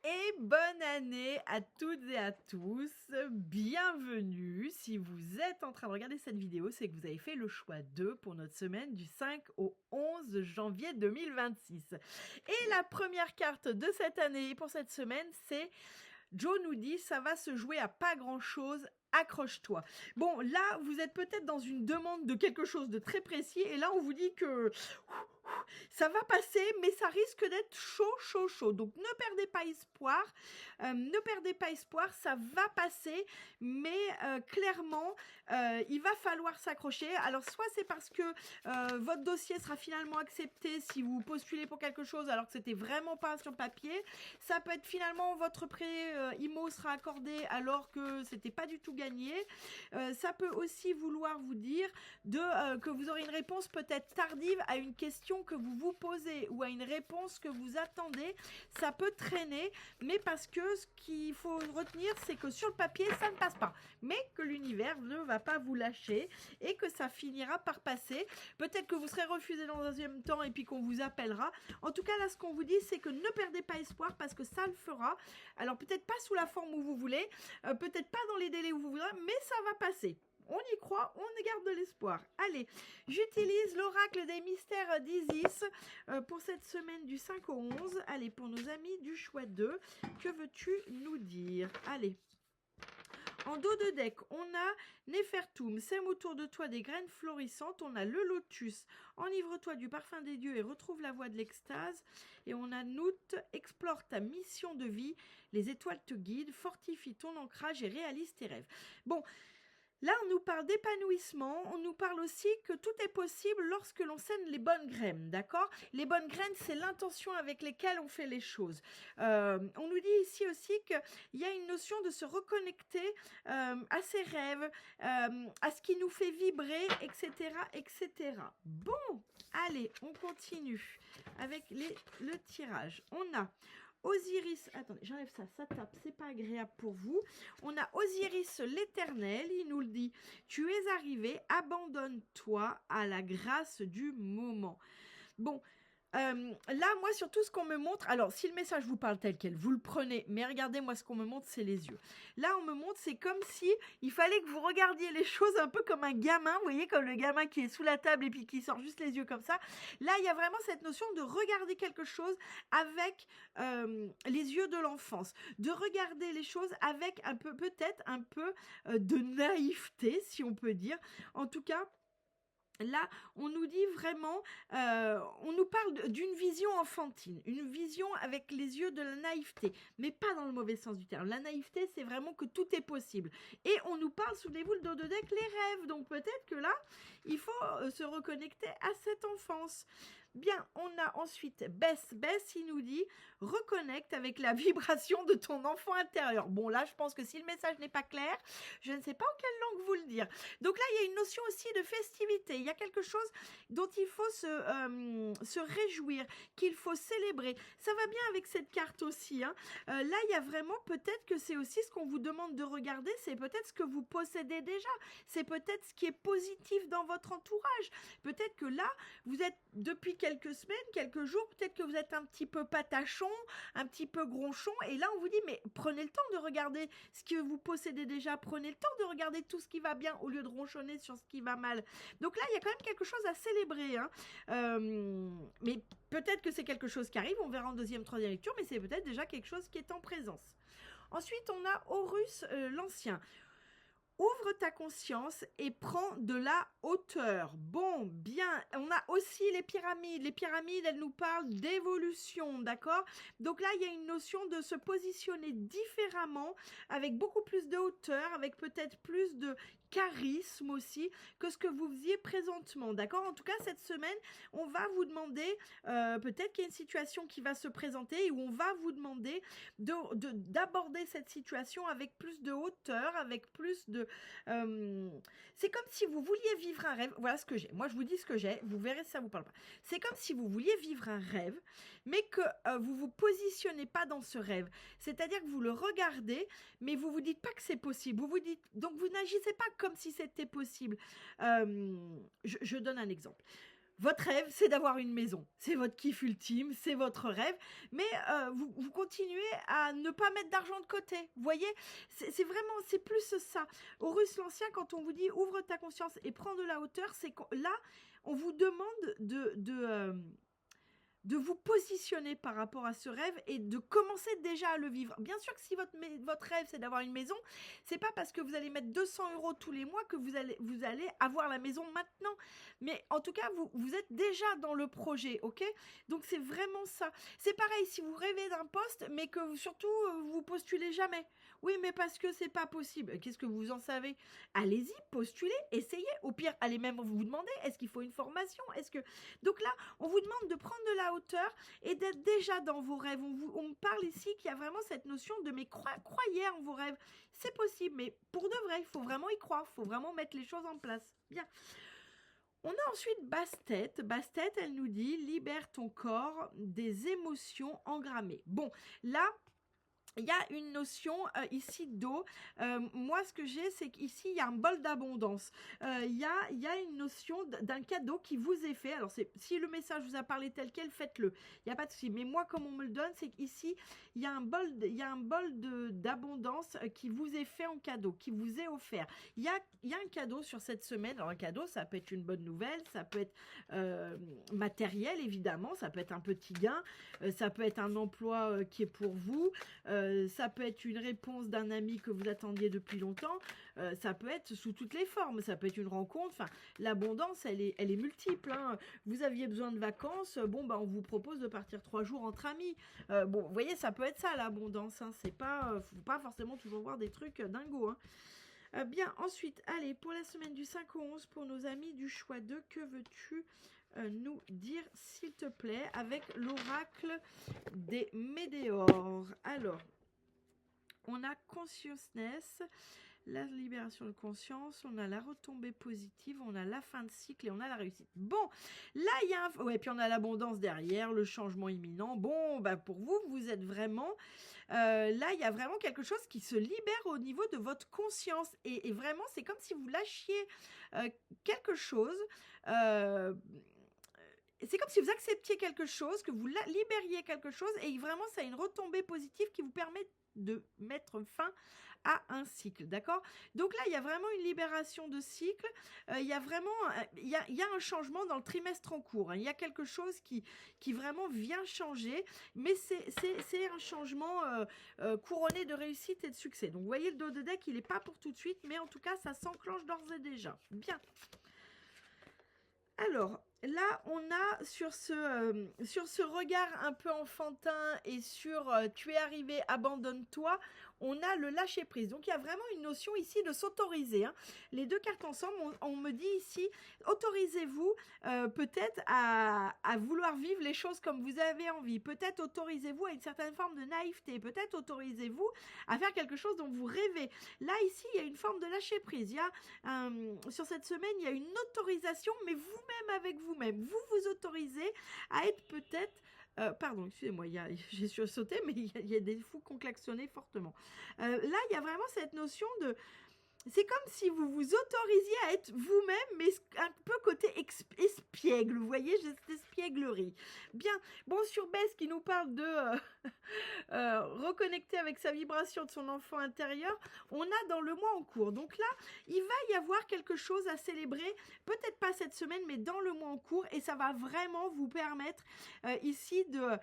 Et bonne année à toutes et à tous, bienvenue. Si vous êtes en train de regarder cette vidéo, c'est que vous avez fait le choix 2 pour notre semaine du 5 au 11 janvier 2026. Et la première carte de cette année pour cette semaine, c'est Joe nous dit ça va se jouer à pas grand chose. Accroche-toi. Bon, là, vous êtes peut-être dans une demande de quelque chose de très précis et là, on vous dit que ça va passer, mais ça risque d'être chaud. Donc, ne perdez pas espoir. Ne perdez pas espoir, ça va passer, mais clairement, il va falloir s'accrocher. Alors, soit c'est parce que votre dossier sera finalement accepté si vous postulez pour quelque chose alors que c'était vraiment pas sur le papier. Ça peut être finalement votre prêt IMO sera accordé alors que c'était pas du tout gagné. Ça peut aussi vouloir vous dire que vous aurez une réponse peut-être tardive à une question que vous vous posez ou à une réponse que vous attendez. Ça peut traîner, mais parce que ce qu'il faut retenir, c'est que sur le papier, ça ne passe pas, mais que l'univers ne va pas vous lâcher et que ça finira par passer. Peut-être que vous serez refusé dans un deuxième temps et puis qu'on vous appellera. En tout cas, là, ce qu'on vous dit, c'est que ne perdez pas espoir parce que ça le fera. Alors, peut-être pas sous la forme où vous voulez, peut-être pas dans les délais où vous voudrez, mais ça va passer. On y croit, on garde de l'espoir. Allez, j'utilise l'oracle des mystères d'Isis pour cette semaine du 5 au 11. Allez, pour nos amis du choix 2, que veux-tu nous dire? Allez. En dos de deck, on a Nefertum, sème autour de toi des graines florissantes. On a le lotus, enivre-toi du parfum des dieux et retrouve la voie de l'extase. Et on a Nout, explore ta mission de vie. Les étoiles te guident, fortifie ton ancrage et réalise tes rêves. Bon. Là, on nous parle d'épanouissement, on nous parle aussi que tout est possible lorsque l'on sème les bonnes graines, d'accord? Les bonnes graines, c'est l'intention avec lesquelles on fait les choses. On nous dit ici aussi qu'il y a une notion de se reconnecter à ses rêves, à ce qui nous fait vibrer, etc., etc. Bon, allez, on continue avec le tirage. On a Osiris, attendez, j'enlève ça, ça tape, c'est pas agréable pour vous. On a Osiris l'Éternel, il nous le dit, tu es arrivé, abandonne-toi à la grâce du moment. Bon, là, moi, surtout ce qu'on me montre, alors si le message vous parle tel quel, vous le prenez, mais regardez, moi, ce qu'on me montre, c'est les yeux. Là, on me montre, c'est comme si il fallait que vous regardiez les choses un peu comme un gamin, vous voyez, comme le gamin qui est sous la table et puis qui sort juste les yeux comme ça. Là, il y a vraiment cette notion de regarder quelque chose avec les yeux de l'enfance, de regarder les choses avec un peu, peut-être un peu de naïveté, si on peut dire. En tout cas, là, on nous dit vraiment, on nous parle d'une vision enfantine, une vision avec les yeux de la naïveté, mais pas dans le mauvais sens du terme. La naïveté, c'est vraiment que tout est possible. Et on nous parle, souvenez-vous, le dos de deck, les rêves. Donc peut-être que là, il faut se reconnecter à cette enfance. Bien, on a ensuite Bess, il nous dit reconnecte avec la vibration de ton enfant intérieur. Bon, là, je pense que si le message n'est pas clair, je ne sais pas en quelle langue vous le dire. Donc là, il y a une notion aussi de festivité. Il y a quelque chose dont il faut se réjouir, qu'il faut célébrer. Ça va bien avec cette carte aussi, hein. Là, il y a vraiment peut-être que c'est aussi ce qu'on vous demande de regarder, c'est peut-être ce que vous possédez déjà. C'est peut-être ce qui est positif dans votre entourage. Peut-être que là, vous êtes depuis quelques semaines, quelques jours, peut-être que vous êtes un petit peu patachon, un petit peu gronchon, et là on vous dit mais prenez le temps de regarder ce que vous possédez déjà, prenez le temps de regarder tout ce qui va bien au lieu de ronchonner sur ce qui va mal. Donc là il y a quand même quelque chose à célébrer, hein. Mais peut-être que c'est quelque chose qui arrive, on verra en deuxième, troisième lecture, mais c'est peut-être déjà quelque chose qui est en présence. Ensuite on a Horus l'Ancien. Ouvre ta conscience et prends de la hauteur. Bon, bien. On a aussi les pyramides. Les pyramides, elles nous parlent d'évolution, d'accord? Donc là, il y a une notion de se positionner différemment, avec beaucoup plus de hauteur, avec peut-être plus de charisme aussi que ce que vous faisiez présentement, d'accord? En tout cas, cette semaine, on va vous demander, peut-être qu'il y a une situation qui va se présenter et où on va vous demander d'aborder cette situation avec plus de hauteur, avec plus de... c'est comme si vous vouliez vivre un rêve. Voilà ce que j'ai. Moi, je vous dis ce que j'ai. Vous verrez si ça vous parle pas. C'est comme si vous vouliez vivre un rêve, mais que vous vous positionnez pas dans ce rêve. C'est-à-dire que vous le regardez, mais vous vous dites pas que c'est possible. Vous vous dites... Donc, vous n'agissez pas comme si c'était possible. Je donne un exemple. votre rêve, c'est d'avoir une maison. C'est votre kiff ultime, c'est votre rêve. Mais vous continuez à ne pas mettre d'argent de côté. Vous voyez, c'est vraiment, c'est plus ça. Horus l'Ancien, quand on vous dit ouvre ta conscience et prends de la hauteur, c'est là, on vous demande de vous positionner par rapport à ce rêve et de commencer déjà à le vivre. Bien sûr que si votre rêve, c'est d'avoir une maison, c'est pas parce que vous allez mettre 200 € tous les mois que vous allez avoir la maison maintenant. Mais en tout cas, vous êtes déjà dans le projet, ok? Donc c'est vraiment ça. C'est pareil, si vous rêvez d'un poste, mais que surtout, vous postulez jamais. Oui, mais parce que c'est pas possible. Qu'est-ce que vous en savez? Allez-y, postulez, essayez. Au pire, allez même vous demander, est-ce qu'il faut une formation? Donc là, on vous demande de prendre de la hauteur et d'être déjà dans vos rêves. On me parle ici qu'il y a vraiment cette notion de mais croyez en vos rêves. C'est possible, mais pour de vrai, il faut vraiment y croire, il faut vraiment mettre les choses en place. Bien. On a ensuite Bastet. Bastet, elle nous dit libère ton corps des émotions engrammées. Bon, là, il y a une notion ici d'eau. Moi, ce que j'ai, c'est qu'ici, il y a un bol d'abondance. Il y a une notion d'un cadeau qui vous est fait. Alors, si le message vous a parlé tel quel, faites-le. Il n'y a pas de souci. Mais moi, comme on me le donne, c'est qu'ici, il y a un bol d'abondance qui vous est fait en cadeau, qui vous est offert. Il y a un cadeau sur cette semaine. Alors, un cadeau, ça peut être une bonne nouvelle, ça peut être matériel, évidemment, ça peut être un petit gain, ça peut être un emploi qui est pour vous, ça peut être une réponse d'un ami que vous attendiez depuis longtemps, ça peut être sous toutes les formes, ça peut être une rencontre, enfin, l'abondance, elle est multiple, hein. Vous aviez besoin de vacances, bon, bah, on vous propose de partir 3 jours entre amis. Bon, vous voyez, ça peut être ça, l'abondance, hein. C'est pas, faut pas forcément toujours voir des trucs dingos, hein. Bien, ensuite, allez, pour la semaine du 5 au 11, pour nos amis du choix 2, que veux-tu nous dire, s'il te plaît, avec l'oracle des météores? Alors, on a consciousness, la libération de conscience, on a la retombée positive, on a la fin de cycle et on a la réussite. Bon, là, il y a ouais, puis on a l'abondance derrière, le changement imminent. Bon, bah pour vous, vous êtes vraiment... là, il y a vraiment quelque chose qui se libère au niveau de votre conscience. Et vraiment, c'est comme si vous lâchiez quelque chose... c'est comme si vous acceptiez quelque chose, que vous libériez quelque chose, et vraiment, ça a une retombée positive qui vous permet de mettre fin à un cycle, d'accord? Donc là, il y a vraiment une libération de cycle, il y a vraiment, il y a un changement dans le trimestre en cours, hein. Il y a quelque chose qui vraiment vient changer, mais c'est un changement couronné de réussite et de succès. Donc vous voyez, le dos de deck, il n'est pas pour tout de suite, mais en tout cas, ça s'enclenche d'ores et déjà. Bien. Alors, là, on a sur ce regard un peu enfantin et sur tu es arrivé, abandonne-toi, on a le lâcher prise. Donc, il y a vraiment une notion ici de s'autoriser, hein. Les deux cartes ensemble, on me dit ici, autorisez-vous peut-être à vouloir vivre les choses comme vous avez envie. Peut-être autorisez-vous à une certaine forme de naïveté. Peut-être autorisez-vous à faire quelque chose dont vous rêvez. Là, ici, il y a une forme de lâcher prise. Il y a, sur cette semaine, il y a une autorisation, mais vous-même avec vous-même. Vous vous autorisez à être peut-être... pardon, excusez-moi, j'ai sursauté, mais il y a des fous qui ont klaxonné fortement. Là, il y a vraiment cette notion de... C'est comme si vous vous autorisiez à être vous-même, mais un peu côté espiègle, vous voyez, cette espièglerie. Bien, bon, sur Bess qui nous parle de reconnecter avec sa vibration de son enfant intérieur, on a dans le mois en cours. Donc là, il va y avoir quelque chose à célébrer, peut-être pas cette semaine, mais dans le mois en cours, et ça va vraiment vous permettre ici de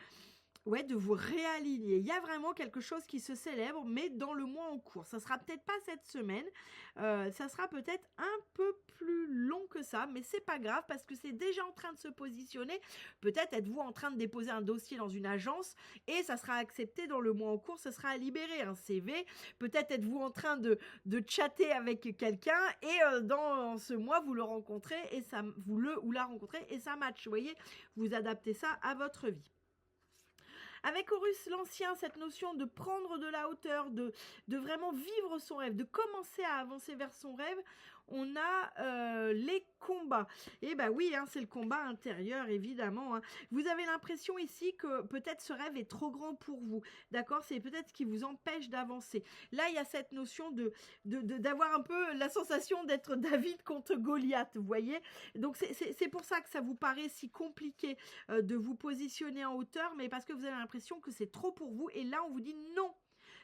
vous réaligner. Il y a vraiment quelque chose qui se célèbre, mais dans le mois en cours. Ça sera peut-être pas cette semaine, ça sera peut-être un peu plus long que ça, mais c'est pas grave parce que c'est déjà en train de se positionner. Peut-être êtes-vous en train de déposer un dossier dans une agence et ça sera accepté dans le mois en cours, ça sera à libérer un CV. Peut-être êtes-vous en train de chatter avec quelqu'un et dans ce mois vous le rencontrez et vous le ou la rencontrez et ça match. Vous voyez, vous adaptez ça à votre vie. Avec Horus l'Ancien, cette notion de prendre de la hauteur, de vraiment vivre son rêve, de commencer à avancer vers son rêve, on a les combats. Et bah oui, hein, c'est le combat intérieur, évidemment. Hein. Vous avez l'impression ici que peut-être ce rêve est trop grand pour vous. D'accord? C'est peut-être ce qui vous empêche d'avancer. Là, il y a cette notion d'avoir un peu la sensation d'être David contre Goliath, vous voyez? Donc, c'est pour ça que ça vous paraît si compliqué de vous positionner en hauteur, mais parce que vous avez l'impression que c'est trop pour vous. Et là, on vous dit non.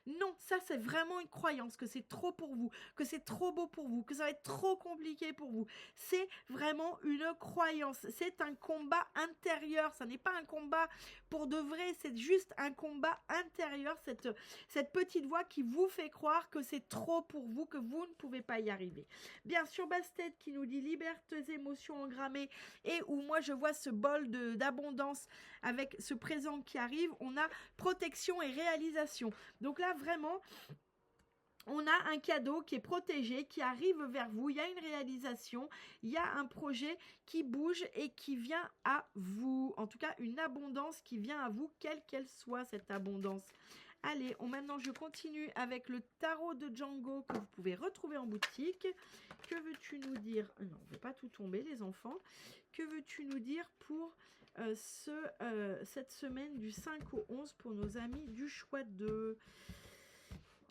Non, ça c'est vraiment une croyance, que c'est trop pour vous, que c'est trop beau pour vous, que ça va être trop compliqué pour vous. C'est vraiment une croyance, c'est un combat intérieur, ça n'est pas un combat pour de vrai, c'est juste un combat intérieur, cette petite voix qui vous fait croire que c'est trop pour vous, que vous ne pouvez pas y arriver. Bien sûr, Bastet qui nous dit libère tes émotions engrammées, et où moi je vois ce bol d'abondance avec ce présent qui arrive, on a protection et réalisation. Donc là, vraiment, on a un cadeau qui est protégé, qui arrive vers vous. Il y a une réalisation, il y a un projet qui bouge et qui vient à vous. En tout cas, une abondance qui vient à vous, quelle qu'elle soit cette abondance. Allez, maintenant je continue avec le tarot de Django que vous pouvez retrouver en boutique. Que veux-tu nous dire? Non, on ne veut pas tout tomber les enfants. Que veux-tu nous dire pour cette semaine du 5 au 11 pour nos amis du choix 2?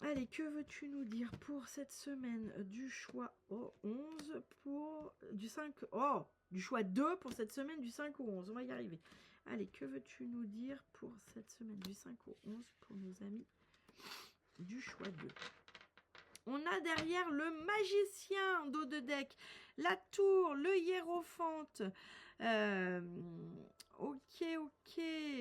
Allez, que veux-tu nous dire pour cette semaine du choix au 11 pour du 5 du choix 2 pour cette semaine du 5 au 11? On va y arriver. Allez, que veux-tu nous dire pour cette semaine du 5 au 11 pour nos amis du choix 2? On a derrière le magicien en dos de deck, la tour, le hiérophante. Ok,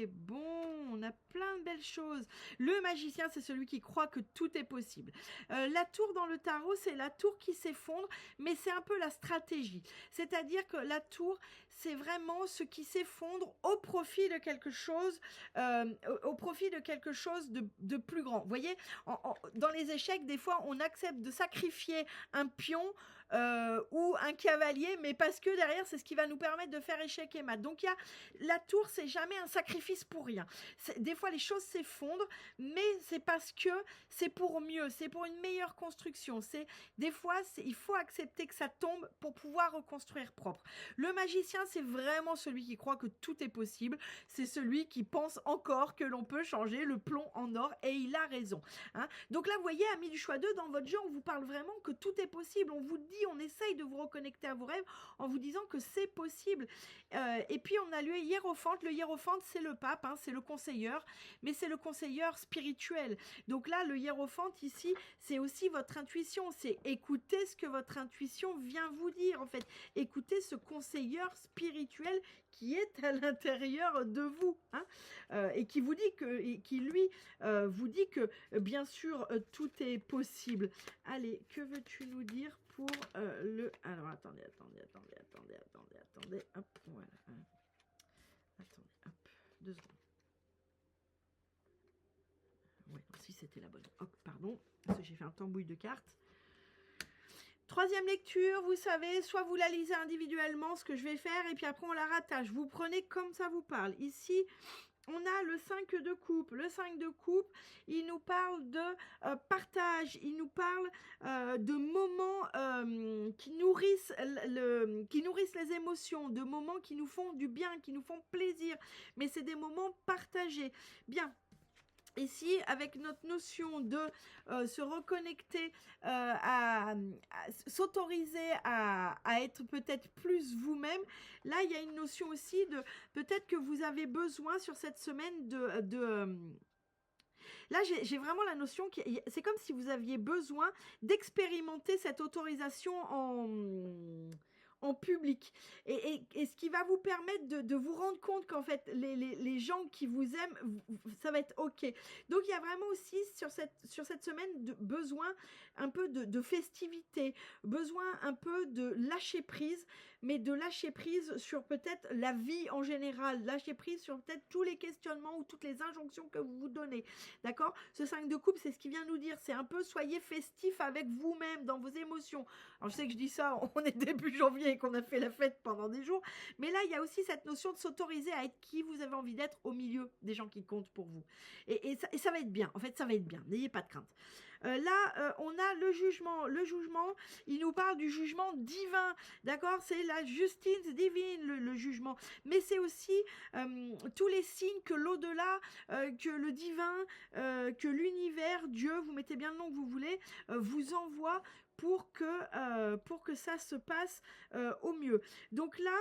bon, on a plein de belles choses. Le magicien, c'est celui qui croit que tout est possible. La tour dans le tarot, c'est la tour qui s'effondre, mais c'est un peu la stratégie. C'est-à-dire que la tour, c'est vraiment ce qui s'effondre au profit de quelque chose, de plus grand. Vous voyez, dans les échecs, des fois, on accepte de sacrifier un pion ou un cavalier, mais parce que derrière, c'est ce qui va nous permettre de faire échec et mat. Donc, la tour, c'est jamais un sacrifice pour rien. Des fois, les choses s'effondrent, mais c'est parce que c'est pour mieux, c'est pour une meilleure construction. Des fois, il faut accepter que ça tombe pour pouvoir reconstruire propre. Le magicien, c'est vraiment celui qui croit que tout est possible. C'est celui qui pense encore que l'on peut changer le plomb en or, et il a raison. Hein. Donc là, vous voyez, amis du choix 2, dans votre jeu, on vous parle vraiment que tout est possible. On vous dit, on essaye de vous reconnecter à vos rêves en vous disant que c'est possible. Et puis, on a le hiérophante. Le hiérophante, c'est le pape, hein, c'est le conseilleur, mais c'est le conseilleur spirituel. Donc là, le hiérophante, ici, c'est aussi votre intuition. C'est écouter ce que votre intuition vient vous dire, en fait. Écoutez ce conseilleur spirituel qui est à l'intérieur de vous, hein, et qui vous dit que, et qui lui vous dit que, bien sûr, tout est possible. Allez, que veux-tu nous dire pour alors, attendez, hop, voilà. Attendez, hop, 2 secondes. Ouais, non, si c'était la bonne. Hop, pardon, parce que j'ai fait un tambouille de cartes. Troisième lecture, vous savez, soit vous la lisez individuellement, ce que je vais faire, et puis après on la rattache. Vous prenez comme ça vous parle. Ici, on a le 5 de coupe. Le 5 de coupe, il nous parle de partage, il nous parle de moments qui nourrissent les émotions, de moments qui nous font du bien, qui nous font plaisir. Mais c'est des moments partagés. Bien. Ici, avec notre notion de se reconnecter, à s'autoriser à être peut-être plus vous-même, là, il y a une notion aussi de peut-être que vous avez besoin sur cette semaine Là, j'ai vraiment la notion que c'est comme si vous aviez besoin d'expérimenter cette autorisation en public, et ce qui va vous permettre de vous rendre compte qu'en fait les gens qui vous aiment, ça va être ok. Donc il y a vraiment aussi sur cette semaine besoin un peu de festivité, besoin un peu de lâcher prise, mais de lâcher prise sur peut-être la vie en général, lâcher prise sur peut-être tous les questionnements ou toutes les injonctions que vous vous donnez, d'accord? Ce 5 de coupe, c'est ce qui vient nous dire, c'est un peu soyez festif avec vous-même dans vos émotions. Alors je sais que je dis ça, on est début janvier, et qu'on a fait la fête pendant des jours. Mais là, il y a aussi cette notion de s'autoriser à être qui vous avez envie d'être au milieu des gens qui comptent pour vous. Et ça va être bien. En fait, ça va être bien. N'ayez pas de crainte. Là, on a le jugement. Le jugement, il nous parle du jugement divin, d'accord? C'est la justice divine, le jugement. Mais c'est aussi tous les signes que l'au-delà, que le divin, que l'univers, Dieu, vous mettez bien le nom que vous voulez, vous envoie pour que ça se passe au mieux. Donc là,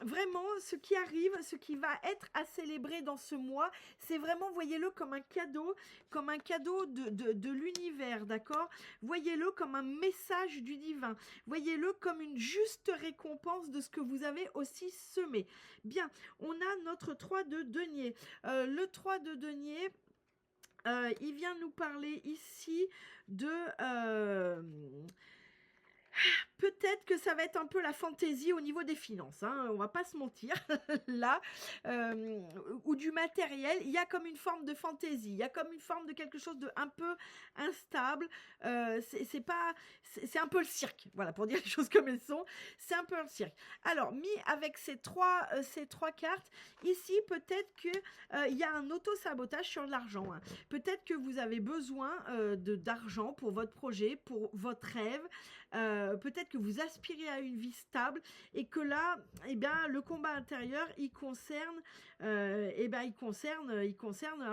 vraiment, ce qui arrive, ce qui va être à célébrer dans ce mois, c'est vraiment, voyez-le comme un cadeau de l'univers, d'accord? Voyez-le comme un message du divin. Voyez-le comme une juste récompense de ce que vous avez aussi semé. Bien, on a notre 3 de denier. Le 3 de denier, il vient nous parler ici de... peut-être que ça va être un peu la fantaisie au niveau des finances, hein, on va pas se mentir, là, ou du matériel, il y a comme une forme de fantaisie, il y a comme une forme de quelque chose de un peu instable, c'est un peu le cirque, voilà, pour dire les choses comme elles sont, c'est un peu le cirque. Alors, mis avec ces trois cartes, ici, peut-être que il y a un auto-sabotage sur l'argent, hein. Peut-être que vous avez besoin d'argent pour votre projet, pour votre rêve, peut-être que vous aspirez à une vie stable et que là, eh bien, le combat intérieur, il concerne un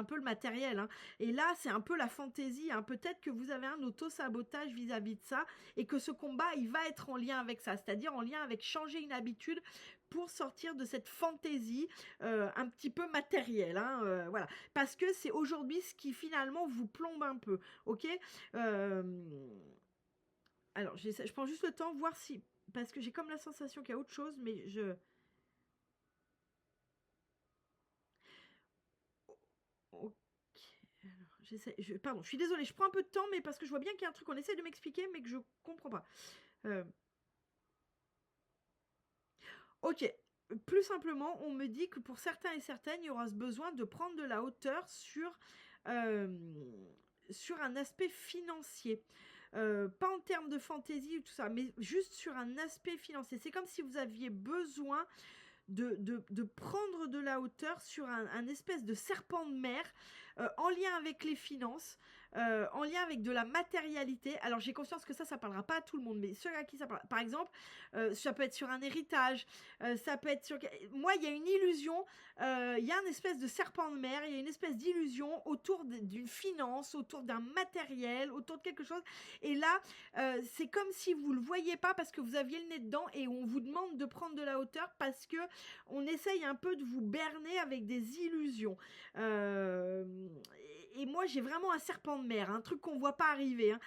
peu le matériel, hein. Et là, c'est un peu la fantaisie, hein. Peut-être que vous avez un auto-sabotage vis-à-vis de ça et que ce combat, il va être en lien avec ça, c'est-à-dire en lien avec changer une habitude pour sortir de cette fantaisie un petit peu matérielle, hein, voilà. Parce que c'est aujourd'hui ce qui finalement vous plombe un peu, ok? Alors, je prends juste le temps, voir si... Parce que j'ai comme la sensation qu'il y a autre chose, mais je... Ok. Alors, pardon, je suis désolée, je prends un peu de temps, mais parce que je vois bien qu'il y a un truc qu'on essaie de m'expliquer, mais que je comprends pas. Ok. Plus simplement, on me dit que pour certains et certaines, il y aura ce besoin de prendre de la hauteur sur un aspect financier. Pas en termes de fantaisie ou tout ça, mais juste sur un aspect financier. C'est comme si vous aviez besoin de prendre de la hauteur sur un espèce de serpent de mer en lien avec les finances, en lien avec de la matérialité. Alors j'ai conscience que ça parlera pas à tout le monde, mais ceux à qui ça parle, par exemple, ça peut être sur un héritage, ça peut être sur... Moi, il y a une illusion, il y a une espèce de serpent de mer, il y a une espèce d'illusion autour d'une finance, autour d'un matériel, autour de quelque chose. Et là, c'est comme si vous le voyiez pas parce que vous aviez le nez dedans et on vous demande de prendre de la hauteur parce que on essaye un peu de vous berner avec des illusions. Et moi, j'ai vraiment un serpent de mer, un truc qu'on voit pas arriver, hein.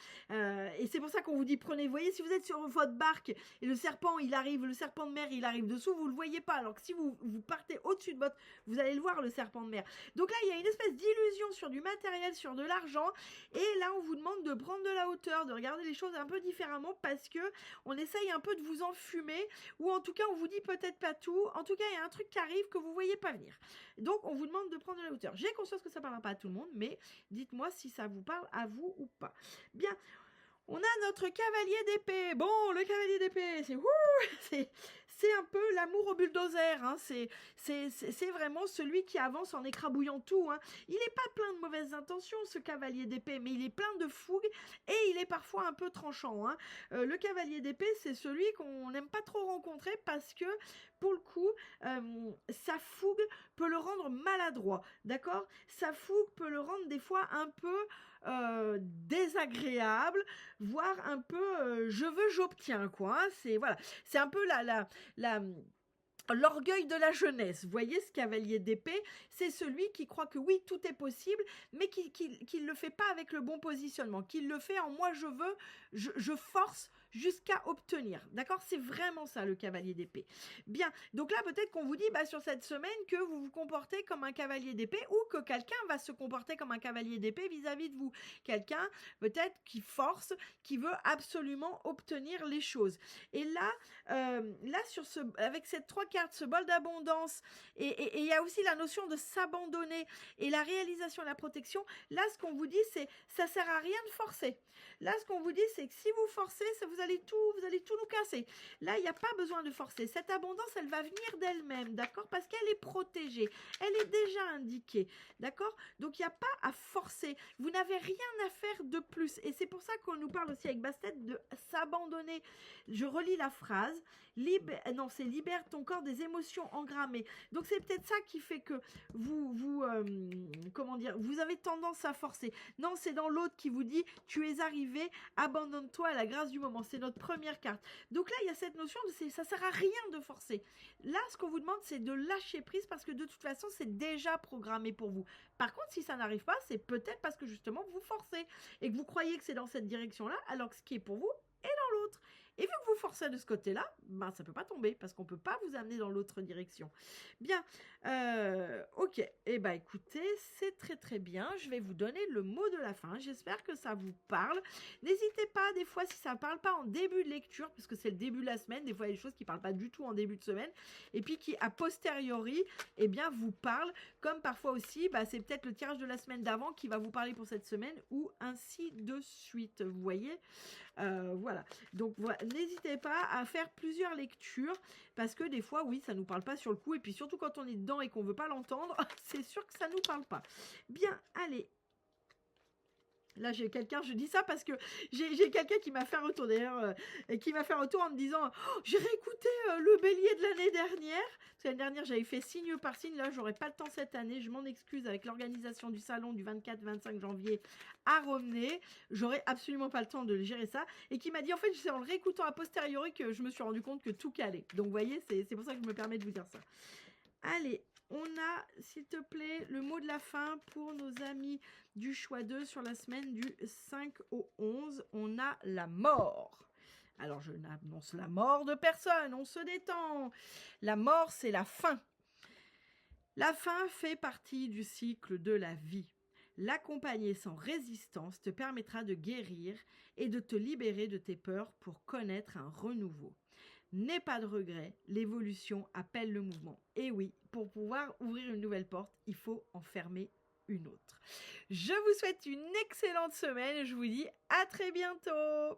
Et c'est pour ça qu'on vous dit prenez, vous voyez, si vous êtes sur votre barque et le serpent de mer, il arrive dessous, vous le voyez pas. Alors que si vous partez au-dessus de votre, vous allez le voir, le serpent de mer. Donc là, il y a une espèce d'illusion sur du matériel, sur de l'argent. Et là, on vous demande de prendre de la hauteur, de regarder les choses un peu différemment parce que on essaye un peu de vous enfumer, ou en tout cas, on vous dit peut-être pas tout. En tout cas, il y a un truc qui arrive que vous voyez pas venir. Donc, on vous demande de prendre de la hauteur. J'ai conscience que ça parlera pas à tout le monde, mais dites-moi si ça vous parle à vous ou pas. Bien, on a notre cavalier d'épée. Bon, le cavalier d'épée, c'est un peu l'amour au bulldozer, hein. C'est vraiment celui qui avance en écrabouillant tout, hein. Il n'est pas plein de mauvaises intentions, ce cavalier d'épée, mais il est plein de fougue et il est parfois un peu tranchant, hein. Le cavalier d'épée, c'est celui qu'on n'aime pas trop rencontrer parce que, pour le coup, sa fougue peut le rendre maladroit, d'accord? Sa fougue peut le rendre des fois un peu désagréable, voire un peu je veux, j'obtiens, quoi, hein. C'est un peu l'orgueil de la jeunesse. Vous voyez, ce cavalier d'épée, c'est celui qui croit que oui, tout est possible, mais qui le fait pas avec le bon positionnement, qui le fait en moi je veux, je force jusqu'à obtenir. D'accord? C'est vraiment ça, le cavalier d'épée. Bien, donc là, peut-être qu'on vous dit sur cette semaine que vous vous comportez comme un cavalier d'épée ou que quelqu'un va se comporter comme un cavalier d'épée vis-à-vis de vous. Quelqu'un, peut-être, qui force, qui veut absolument obtenir les choses. Et là, avec ces 3 cartes, ce bol d'abondance, et il y a aussi la notion de s'abandonner et la réalisation de la protection. Là, ce qu'on vous dit, c'est ça sert à rien de forcer. Là, ce qu'on vous dit, c'est que si vous forcez, vous vous allez tout nous casser. Là, il n'y a pas besoin de forcer. Cette abondance, elle va venir d'elle-même, d'accord? Parce qu'elle est protégée. Elle est déjà indiquée, d'accord? Donc, il n'y a pas à forcer. Vous n'avez rien à faire de plus. Et c'est pour ça qu'on nous parle aussi avec Bastet de s'abandonner. Je relis la phrase. C'est libère ton corps des émotions engrammées. Donc, c'est peut-être ça qui fait que vous avez tendance à forcer. Non, c'est dans l'autre qui vous dit, tu es arrivé, abandonne-toi à la grâce du moment. C'est notre première carte. Donc là, il y a cette notion de ça sert à rien de forcer. Là, ce qu'on vous demande, c'est de lâcher prise parce que de toute façon, c'est déjà programmé pour vous. Par contre, si ça n'arrive pas, c'est peut-être parce que justement, vous forcez et que vous croyez que c'est dans cette direction-là, alors que ce qui est pour vous est dans l'autre. Et vu que vous forcez de ce côté-là, ça ne peut pas tomber parce qu'on ne peut pas vous amener dans l'autre direction. Bien, ok. Eh bien, écoutez, c'est très très bien. Je vais vous donner le mot de la fin. J'espère que ça vous parle. N'hésitez pas, des fois, si ça ne parle pas en début de lecture, parce que c'est le début de la semaine, des fois, il y a des choses qui ne parlent pas du tout en début de semaine, et puis qui, a posteriori, eh bien, vous parlent. Comme parfois aussi, c'est peut-être le tirage de la semaine d'avant qui va vous parler pour cette semaine, ou ainsi de suite. Vous voyez ? Voilà, donc voilà, n'hésitez pas à faire plusieurs lectures parce que des fois, oui, ça nous parle pas sur le coup et puis surtout quand on est dedans et qu'on veut pas l'entendre, c'est sûr que ça nous parle pas. Bien, allez. Là, j'ai quelqu'un, je dis ça parce que j'ai quelqu'un qui m'a fait un retour d'ailleurs, qui m'a fait un retour en me disant j'ai réécouté le bélier de l'année dernière. Parce que l'année dernière, j'avais fait signe par signe. Là, j'aurais pas le temps cette année. Je m'en excuse avec l'organisation du salon du 24-25 janvier à Romney. J'aurais absolument pas le temps de gérer ça. Et qui m'a dit en fait, c'est en le réécoutant a posteriori que je me suis rendu compte que tout calait. Donc, vous voyez, c'est pour ça que je me permets de vous dire ça. Allez, on a, s'il te plaît, le mot de la fin pour nos amis du choix 2 sur la semaine du 5 au 11. On a la mort. Alors, je n'annonce la mort de personne, on se détend. La mort, c'est la fin. La fin fait partie du cycle de la vie. L'accompagner sans résistance te permettra de guérir et de te libérer de tes peurs pour connaître un renouveau. N'aie pas de regret, l'évolution appelle le mouvement. Et oui, pour pouvoir ouvrir une nouvelle porte, il faut en fermer une autre. Je vous souhaite une excellente semaine et je vous dis à très bientôt.